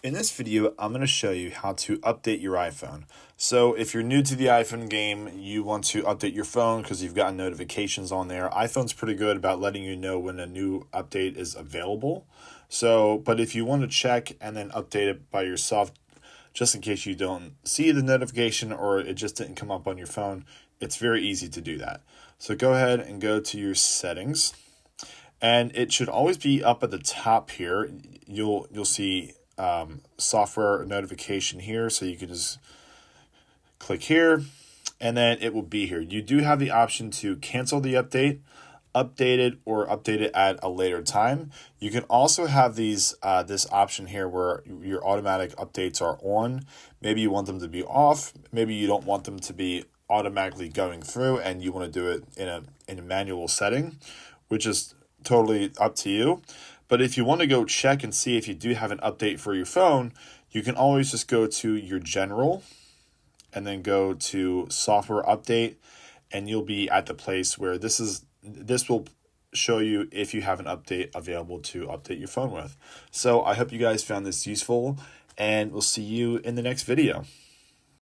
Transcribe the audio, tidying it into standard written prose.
In this video, I'm going to show you how to update your iPhone. So if you're new to the iPhone game, you want to update your phone because you've got notifications on there. iPhone's pretty good about letting you know when a new update is available. But if you want to check and then update it by yourself, just in case you don't see the notification or it just didn't come up on your phone, it's very easy to do that. So go ahead and go to your settings, and it should always be up at the top here. You'll see software notification here, so you can just click here and then it will be here. You do have the option to cancel the update, update it, or update it at a later time. You can also have these this option here where your automatic updates are on. Maybe you want them to be off, maybe you don't want them to be automatically going through and you want to do it in a manual setting, which is totally up to you. But if you want to go check and see if you do have an update for your phone, you can always just go to your general and then go to software update, and you'll be at the place where this will show you if you have an update available to update your phone with. So I hope you guys found this useful, and we'll see you in the next video.